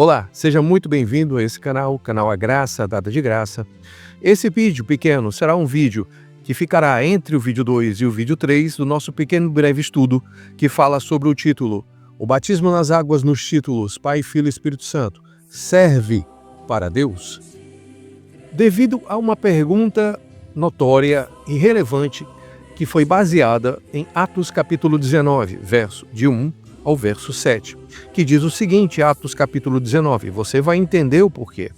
Olá, seja muito bem-vindo a esse canal A Graça Dada de Graça. Esse vídeo pequeno será um vídeo que ficará entre o vídeo 2 e o vídeo 3 do nosso pequeno breve estudo que fala sobre o título O batismo nas águas nos títulos Pai, Filho e Espírito Santo serve para Deus? Devido a uma pergunta notória e relevante que foi baseada em Atos capítulo 19, verso de 1 ao verso 7, que diz o seguinte, Atos capítulo 19, você vai entender o porquê.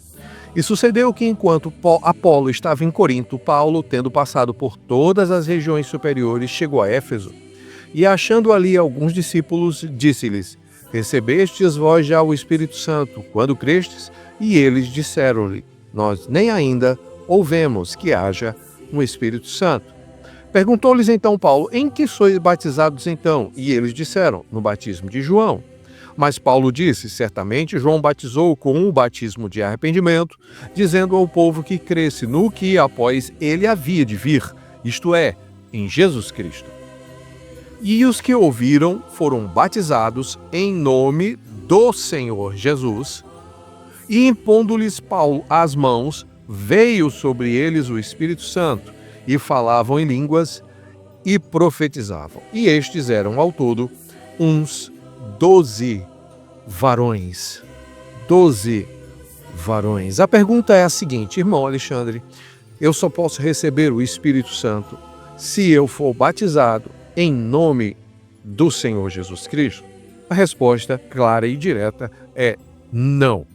E sucedeu que enquanto Apolo estava em Corinto, Paulo, tendo passado por todas as regiões superiores, chegou a Éfeso, e achando ali alguns discípulos, disse-lhes, recebestes vós já o Espírito Santo, quando crestes? E eles disseram-lhe, nós nem ainda ouvemos que haja um Espírito Santo. Perguntou-lhes então Paulo, em que sois batizados então? E eles disseram, no batismo de João. Mas Paulo disse, certamente João batizou com o batismo de arrependimento, dizendo ao povo que cresce no que após ele havia de vir, isto é, em Jesus Cristo. E os que ouviram foram batizados em nome do Senhor Jesus, e impondo-lhes Paulo as mãos, veio sobre eles o Espírito Santo, e falavam em línguas e profetizavam. E estes eram ao todo uns 12 varões. 12 varões. A pergunta é a seguinte, irmão Alexandre, eu só posso receber o Espírito Santo se eu for batizado em nome do Senhor Jesus Cristo? A resposta clara e direta é não.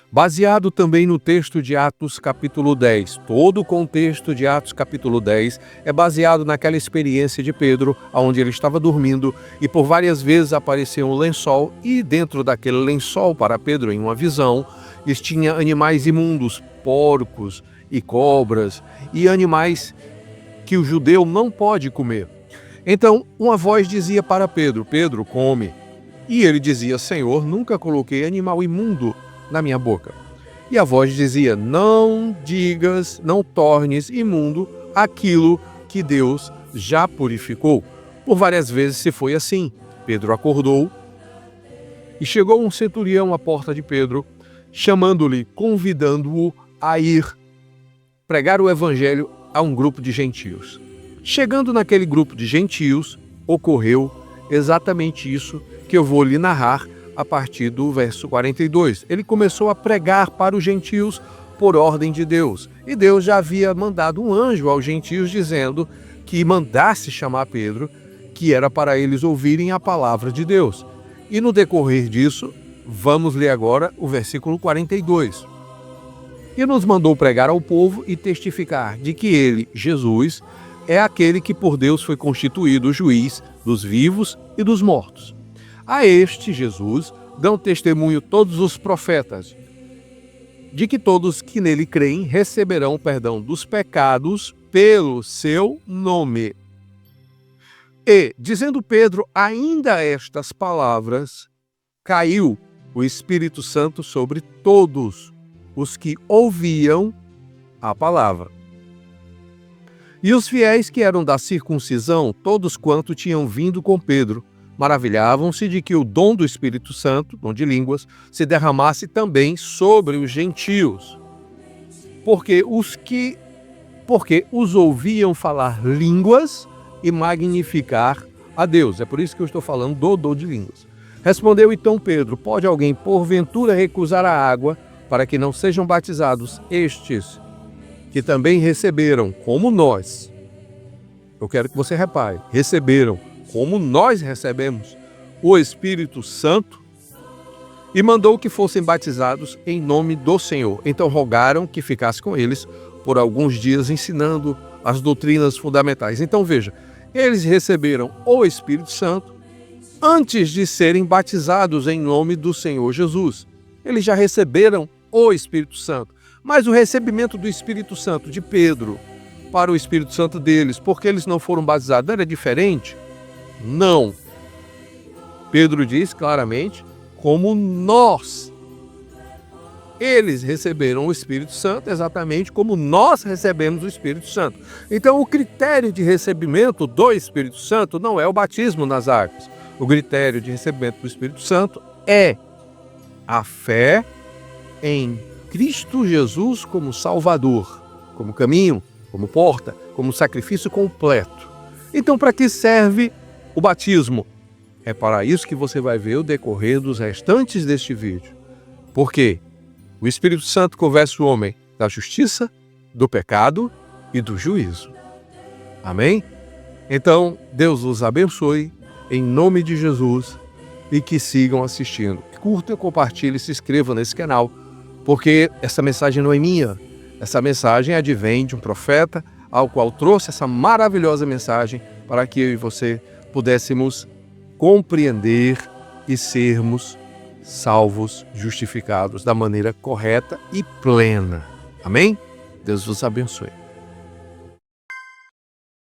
Baseado também no texto de Atos capítulo 10. Todo o contexto de Atos capítulo 10 é baseado naquela experiência de Pedro, onde ele estava dormindo e por várias vezes apareceu um lençol e dentro daquele lençol para Pedro, em uma visão, tinha animais imundos, porcos e cobras e animais que o judeu não pode comer. Então uma voz dizia para Pedro, Pedro, come. E ele dizia, Senhor, nunca coloquei animal imundo na minha boca. E a voz dizia, não digas, não tornes imundo aquilo que Deus já purificou. Por várias vezes se foi assim. Pedro acordou e chegou um centurião à porta de Pedro, chamando-lhe, convidando-o a ir pregar o evangelho a um grupo de gentios. Chegando naquele grupo de gentios, ocorreu exatamente isso que eu vou lhe narrar a partir do verso 42. Ele começou a pregar para os gentios por ordem de Deus. E Deus já havia mandado um anjo aos gentios dizendo que mandasse chamar Pedro, que era para eles ouvirem a palavra de Deus. E no decorrer disso, vamos ler agora o versículo 42. E nos mandou pregar ao povo e testificar de que ele, Jesus, é aquele que por Deus foi constituído juiz dos vivos e dos mortos. A este, Jesus, dão testemunho todos os profetas, de que todos que nele creem receberão o perdão dos pecados pelo seu nome. E, dizendo Pedro ainda estas palavras, caiu o Espírito Santo sobre todos os que ouviam a palavra. E os fiéis que eram da circuncisão, todos quanto tinham vindo com Pedro, maravilhavam-se de que o dom do Espírito Santo, dom de línguas, se derramasse também sobre os gentios. Porque os ouviam falar línguas e magnificar a Deus. É por isso que eu estou falando do dom de línguas. Respondeu então Pedro, pode alguém porventura recusar a água para que não sejam batizados estes, que também receberam, como nós? Eu quero que você repare, receberam, como nós recebemos o Espírito Santo, e mandou que fossem batizados em nome do Senhor. Então rogaram que ficasse com eles por alguns dias ensinando as doutrinas fundamentais. Então veja, eles receberam o Espírito Santo antes de serem batizados em nome do Senhor Jesus. Eles já receberam o Espírito Santo, mas o recebimento do Espírito Santo de Pedro para o Espírito Santo deles, porque eles não foram batizados, era diferente? Não. Pedro diz claramente, como nós. Eles receberam o Espírito Santo exatamente como nós recebemos o Espírito Santo. Então, o critério de recebimento do Espírito Santo não é o batismo nas águas. O critério de recebimento do Espírito Santo é A fé em Cristo Jesus como Salvador, como caminho, como porta, como sacrifício completo. Então, para que serve o batismo? É para isso que você vai ver o decorrer dos restantes deste vídeo. Porque o Espírito Santo convence o homem da justiça, do pecado e do juízo. Amém? Então, Deus os abençoe, em nome de Jesus, e que sigam assistindo. Curtam, compartilhem e se inscrevam nesse canal, porque essa mensagem não é minha. Essa mensagem advém de um profeta, ao qual trouxe essa maravilhosa mensagem para que eu e você pudéssemos compreender e sermos salvos, justificados da maneira correta e plena. Amém? Deus vos abençoe.